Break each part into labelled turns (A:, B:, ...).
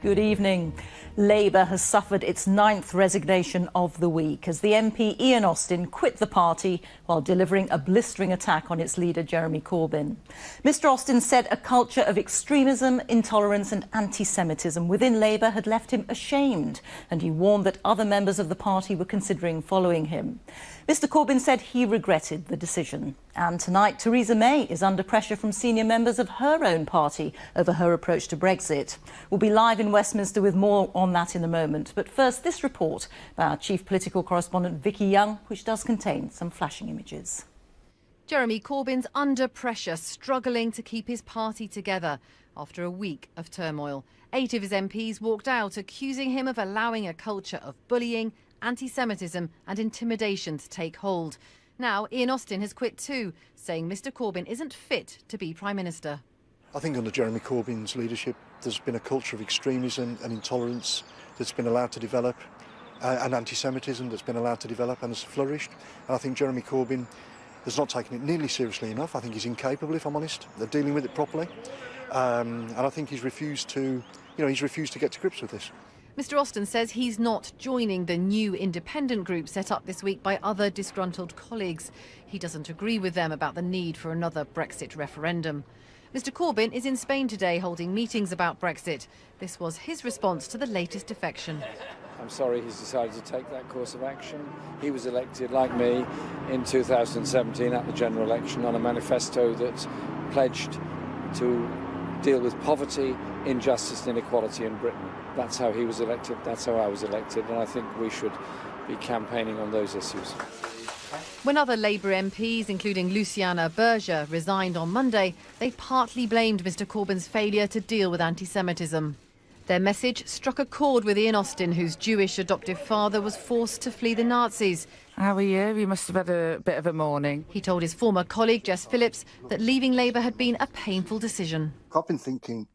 A: Good evening. Labour has suffered its 9th resignation of the week as the MP Ian Austin quit the party while delivering a blistering attack on its leader Jeremy Corbyn. Mr Austin said a culture of extremism, intolerance and anti-Semitism within Labour had left him ashamed, and he warned that other members of the party were considering following him. Mr Corbyn said he regretted the decision. And tonight, Theresa May is under pressure from senior members of her own party over her approach to Brexit. We'll be live in Westminster with more on that in a moment. But first, this report by our chief political correspondent Vicky Young, which does contain some flashing images.
B: Jeremy Corbyn's under pressure, struggling to keep his party together after a week of turmoil. 8 of his MPs walked out, accusing him of allowing a culture of bullying, anti-Semitism and intimidation to take hold. Now, Ian Austin has quit too, saying Mr Corbyn isn't fit to be Prime Minister.
C: I think under Jeremy Corbyn's leadership there's been a culture of extremism and intolerance that's been allowed to develop, and anti-Semitism that's been allowed to develop and has flourished. And I think Jeremy Corbyn has not taken it nearly seriously enough. I think he's incapable, if I'm honest, of dealing with it properly. And I think he's refused to get to grips with this.
B: Mr Austin says he's not joining the new independent group set up this week by other disgruntled colleagues. He doesn't agree with them about the need for another Brexit referendum. Mr Corbyn is in Spain today holding meetings about Brexit. This was his response to the latest defection.
D: I'm sorry he's decided to take that course of action. He was elected, like me, in 2017 at the general election on a manifesto that pledged to deal with poverty, injustice and inequality in Britain. That's how he was elected, that's how I was elected, and I think we should be campaigning on those issues.
B: When other Labour MPs, including Luciana Berger, resigned on Monday, they partly blamed Mr Corbyn's failure to deal with anti-Semitism. Their message struck a chord with Ian Austin, whose Jewish adoptive father was forced to flee the Nazis.
E: How are you? You must have had a bit of a morning.
B: He told his former colleague, Jess Phillips, that leaving Labour had been a painful decision.
C: I've been thinking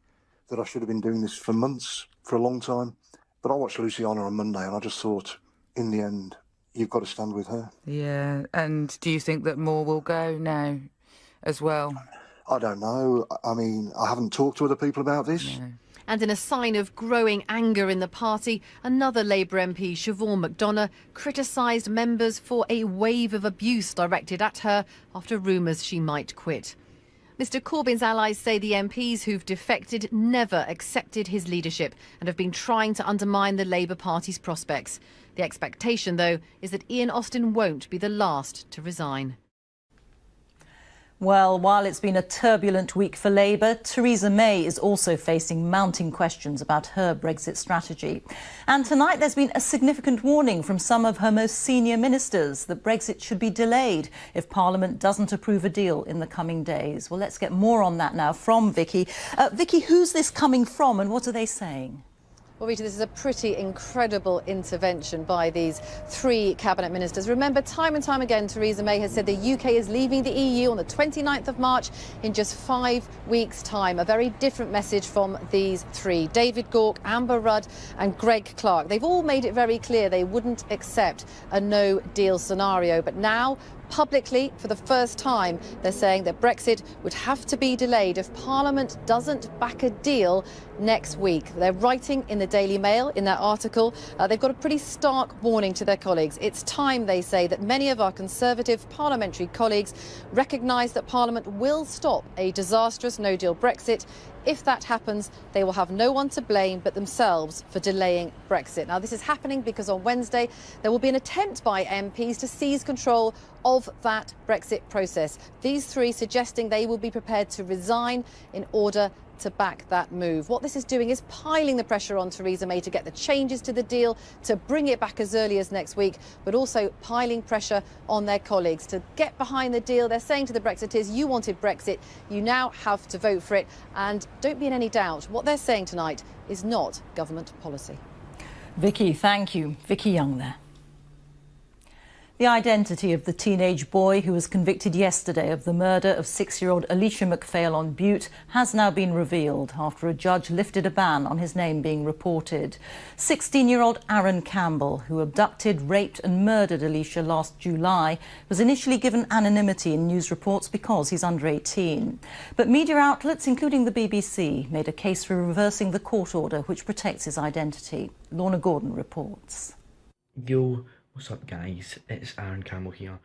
C: that I should have been doing this for months, for a long time. But I watched Luciana on Monday and I just thought, in the end, you've got to stand with her.
E: Yeah, and do you think that more will go now as well?
C: I don't know. I mean, I haven't talked to other people about this.
E: No.
B: And in a sign of growing anger in the party, another Labour MP, Siobhan McDonagh, criticised members for a wave of abuse directed at her after rumours she might quit. Mr Corbyn's allies say the MPs who've defected never accepted his leadership and have been trying to undermine the Labour Party's prospects. The expectation, though, is that Ian Austin won't be the last to resign.
A: Well, while it's been a turbulent week for Labour, Theresa May is also facing mounting questions about her Brexit strategy. And tonight there's been a significant warning from some of her most senior ministers that Brexit should be delayed if Parliament doesn't approve a deal in the coming days. Well, let's get more on that now from Vicky. Vicky, who's this coming from and what are they saying?
B: Well, Rita, this is a pretty incredible intervention by these 3 cabinet ministers. Remember, time and time again, Theresa May has said the UK is leaving the EU on the 29th of March in just 5 weeks' time. A very different message from these 3. David Gauke, Amber Rudd and Greg Clark. They've all made it very clear they wouldn't accept a no-deal scenario. But now, publicly, for the first time, they're saying that Brexit would have to be delayed if Parliament doesn't back a deal next week. They're writing in the Daily Mail, in their article, they've got a pretty stark warning to their colleagues. It's time, they say, that many of our Conservative parliamentary colleagues recognise that Parliament will stop a disastrous no-deal Brexit. If that happens, they will have no one to blame but themselves for delaying Brexit. Now, this is happening because on Wednesday there will be an attempt by MPs to seize control of that Brexit process. These 3 suggesting they will be prepared to resign in order to back that move. What this is doing is piling the pressure on Theresa May to get the changes to the deal, to bring it back as early as next week, but also piling pressure on their colleagues to get behind the deal. They're saying to the Brexiteers, you wanted Brexit, you now have to vote for it. And don't be in any doubt, what they're saying tonight is not government policy.
A: Vicky, thank you. Vicky Young there. The identity of the teenage boy who was convicted yesterday of the murder of 6-year-old Alicia McPhail on Bute has now been revealed after a judge lifted a ban on his name being reported. 16-year-old Aaron Campbell, who abducted, raped and murdered Alicia last July, was initially given anonymity in news reports because he's under 18. But media outlets, including the BBC, made a case for reversing the court order which protects his identity. Lorna Gordon reports.
F: Yo, what's up guys, it's Aaron Campbell here.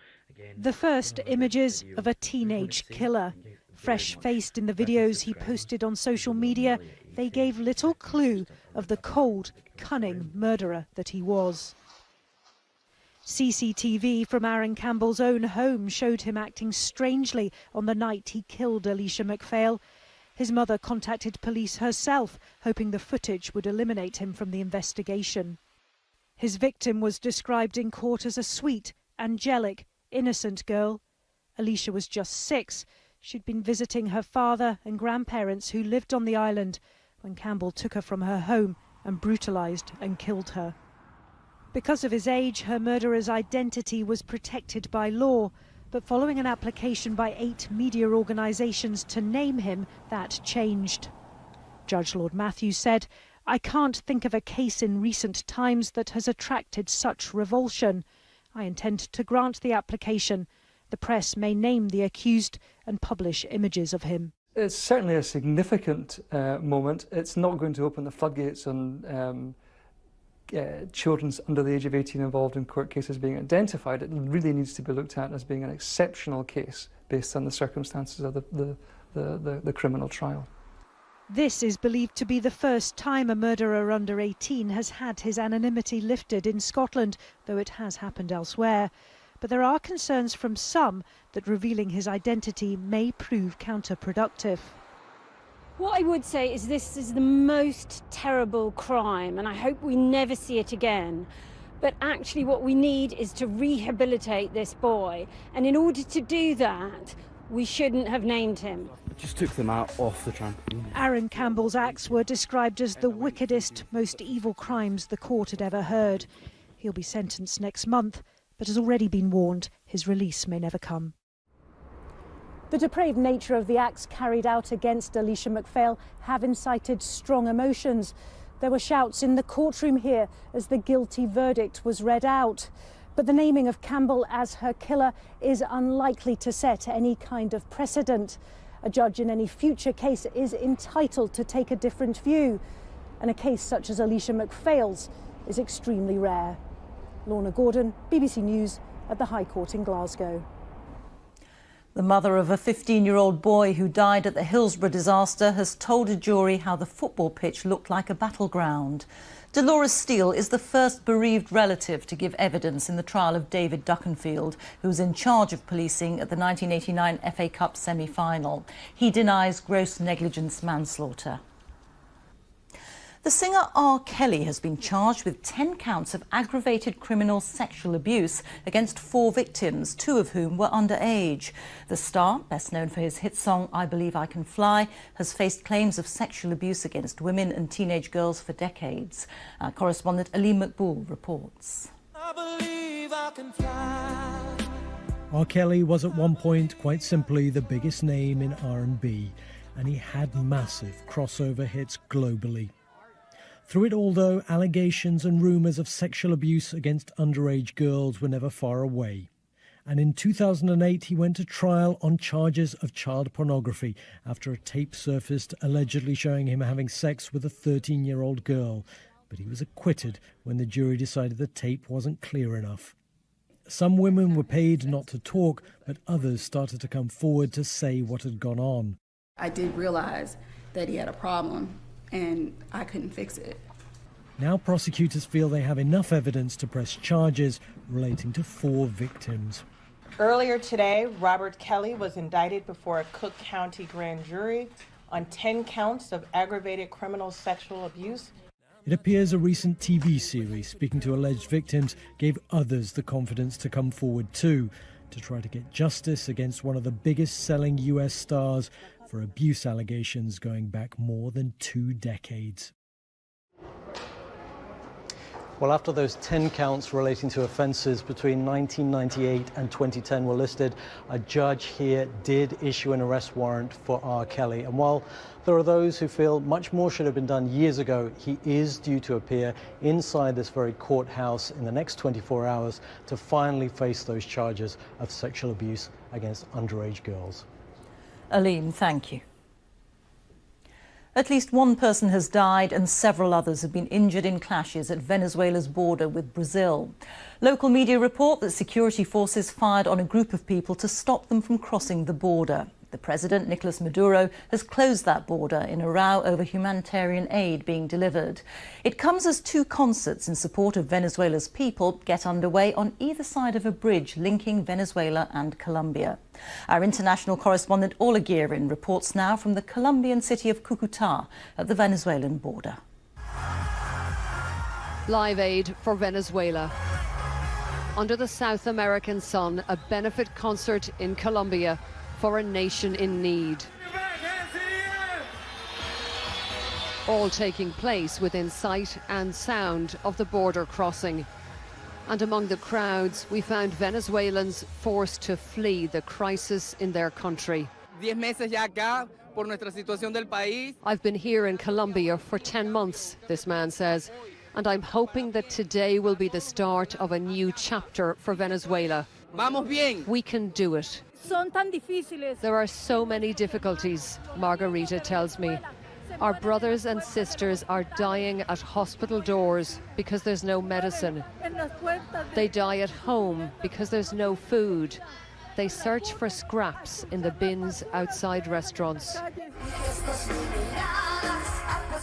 G: The first images of a teenage killer. Fresh-faced in the videos he posted on social media, they gave little clue of the cold, cunning murderer that he was. CCTV from Aaron Campbell's own home showed him acting strangely on the night he killed Alicia McPhail. His mother contacted police herself, hoping the footage would eliminate him from the investigation. His victim was described in court as a sweet, angelic, innocent girl. Alicia was just 6. She'd been visiting her father and grandparents who lived on the island when Campbell took her from her home and brutalised and killed her. Because of his age, her murderer's identity was protected by law, but following an application by 8 media organisations to name him, that changed. Judge Lord Matthews said, "I can't think of a case in recent times that has attracted such revulsion. I intend to grant the application. The press may name the accused and publish images of him."
H: It's certainly a significant moment. It's not going to open the floodgates on children under the age of 18 involved in court cases being identified. It really needs to be looked at as being an exceptional case based on the circumstances of the criminal trial.
G: This is believed to be the first time a murderer under 18 has had his anonymity lifted in Scotland, though it has happened elsewhere. But there are concerns from some that revealing his identity may prove counterproductive.
I: What I would say is this is the most terrible crime, and I hope we never see it again. But actually what we need is to rehabilitate this boy, and in order to do that, we shouldn't have named him.
F: Just took them out off the trampoline.
G: Aaron Campbell's acts were described as the wickedest, most evil crimes the court had ever heard. He'll be sentenced next month, but has already been warned his release may never come. The depraved nature of the acts carried out against Alicia McPhail have incited strong emotions. There were shouts in the courtroom here as the guilty verdict was read out. But the naming of Campbell as her killer is unlikely to set any kind of precedent. A judge in any future case is entitled to take a different view. And a case such as Alicia McPhail's is extremely rare. Lorna Gordon, BBC News at the High Court in Glasgow.
A: The mother of a 15-year-old boy who died at the Hillsborough disaster has told a jury how the football pitch looked like a battleground. Dolores Steele is the first bereaved relative to give evidence in the trial of David Duckenfield, who was in charge of policing at the 1989 FA Cup semi-final. He denies gross negligence manslaughter. The singer R. Kelly has been charged with 10 counts of aggravated criminal sexual abuse against 4 victims, 2 of whom were underage. The star, best known for his hit song I Believe I Can Fly, has faced claims of sexual abuse against women and teenage girls for decades. Our correspondent Aleem Maqbool reports.
J: I believe I can fly.
K: R. Kelly was at one point quite simply the biggest name in R&B, and he had massive crossover hits globally. Through it all, though, allegations and rumours of sexual abuse against underage girls were never far away. And in 2008, he went to trial on charges of child pornography after a tape surfaced allegedly showing him having sex with a 13-year-old girl. But he was acquitted when the jury decided the tape wasn't clear enough. Some women were paid not to talk, but others started to come forward to say what had gone on.
L: I did realize that he had a problem, and I couldn't fix it.
K: Now prosecutors feel they have enough evidence to press charges relating to 4 victims.
M: Earlier today, Robert Kelly was indicted before a Cook County grand jury on 10 counts of aggravated criminal sexual abuse.
K: It appears a recent TV series speaking to alleged victims gave others the confidence to come forward too, to try to get justice against one of the biggest selling US stars for abuse allegations going back more than 2 decades.
N: Well, after those 10 counts relating to offences between 1998 and 2010 were listed, a judge here did issue an arrest warrant for R. Kelly. And while there are those who feel much more should have been done years ago, he is due to appear inside this very courthouse in the next 24 hours to finally face those charges of sexual abuse against underage girls.
A: Aline, thank you. At least one person has died and several others have been injured in clashes at Venezuela's border with Brazil. Local media report that security forces fired on a group of people to stop them from crossing the border. The president, Nicolas Maduro, has closed that border in a row over humanitarian aid being delivered. It comes as two concerts in support of Venezuela's people get underway on either side of a bridge linking Venezuela and Colombia. Our international correspondent Ola Guerin reports now from the Colombian city of Cúcuta at the Venezuelan border.
O: Live Aid for Venezuela. Under the South American sun, a benefit concert in Colombia for a nation in need. All taking place within sight and sound of the border crossing. And among the crowds, we found Venezuelans forced to flee the crisis in their country. I've been here in Colombia for 10 months, this man says, and I'm hoping that today will be the start of a new chapter for Venezuela. We can do it. There are so many difficulties, Margarita tells me. Our brothers and sisters are dying at hospital doors because there's no medicine. They die at home because there's no food. They search for scraps in the bins outside restaurants.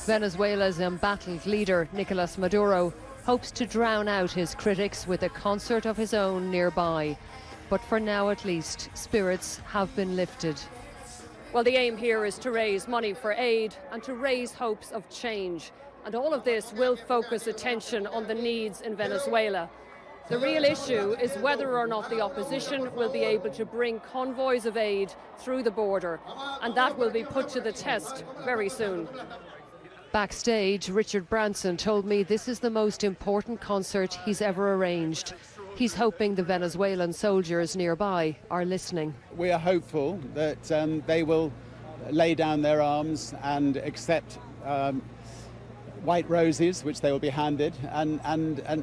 O: Venezuela's embattled leader, Nicolas Maduro, hopes to drown out his critics with a concert of his own nearby. But for now, at least, spirits have been lifted.
P: Well, the aim here is to raise money for aid and to raise hopes of change. And all of this will focus attention on the needs in Venezuela. The real issue is whether or not the opposition will be able to bring convoys of aid through the border. And that will be put to the test very soon.
O: Backstage, Richard Branson told me this is the most important concert he's ever arranged. He's hoping the Venezuelan soldiers nearby are listening.
Q: We are hopeful that they will lay down their arms and accept white roses, which they will be handed, and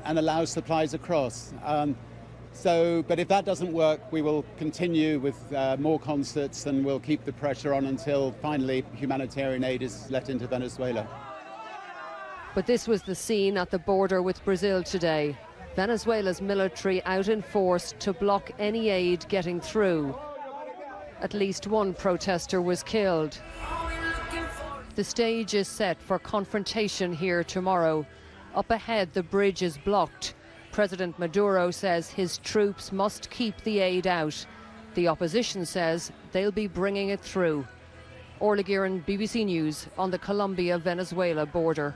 Q: allow supplies across. But if that doesn't work, we will continue with more concerts and we'll keep the pressure on until finally humanitarian aid is let into Venezuela.
O: But this was the scene at the border with Brazil today. Venezuela's military out in force to block any aid getting through. At least one protester was killed. The stage is set for confrontation here tomorrow. Up ahead, the bridge is blocked. President Maduro says his troops must keep the aid out. The opposition says they'll be bringing it through. Orla Guerin, BBC News, on the Colombia-Venezuela border.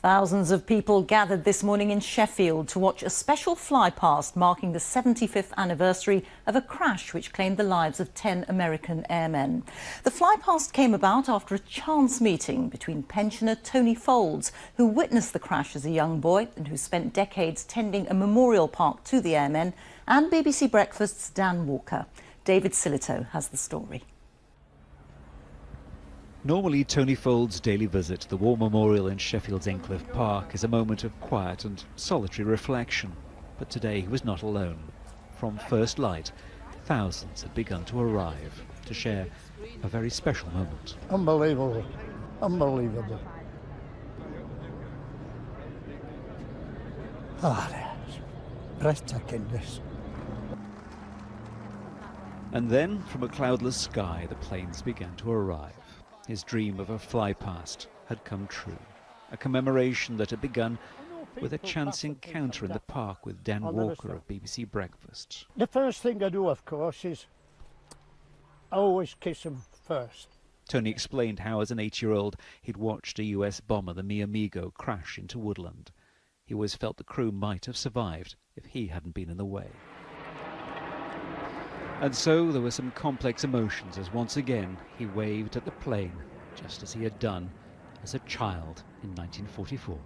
A: Thousands of people gathered this morning in Sheffield to watch a special flypast marking the 75th anniversary of a crash which claimed the lives of 10 American airmen. The flypast came about after a chance meeting between pensioner Tony Folds, who witnessed the crash as a young boy and who spent decades tending a memorial park to the airmen, and BBC Breakfast's Dan Walker. David Silito has the story.
R: Normally, Tony Folds' daily visit to the War Memorial in Sheffield's Endcliffe Park is a moment of quiet and solitary reflection. But today he was not alone. From first light, thousands had begun to arrive to share a very special moment.
S: Unbelievable. Unbelievable. That's breathtaking, this.
R: And then, from a cloudless sky, the planes began to arrive. His dream of a flypast had come true. A commemoration that had begun with a chance encounter in the park with Dan Walker of BBC Breakfast.
S: The first thing I do, of course, is I always kiss him first.
R: Tony explained how, as an 8-year-old, he'd watched a US bomber, the Mi Amigo, crash into woodland. He always felt the crew might have survived if he hadn't been in the way. And so there were some complex emotions as once again he waved at the plane, just as he had done as a child in 1944.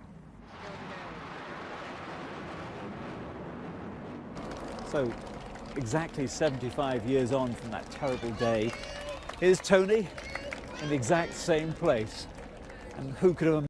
T: So exactly 75 years on from that terrible day, here's Tony in the exact same place. And who could have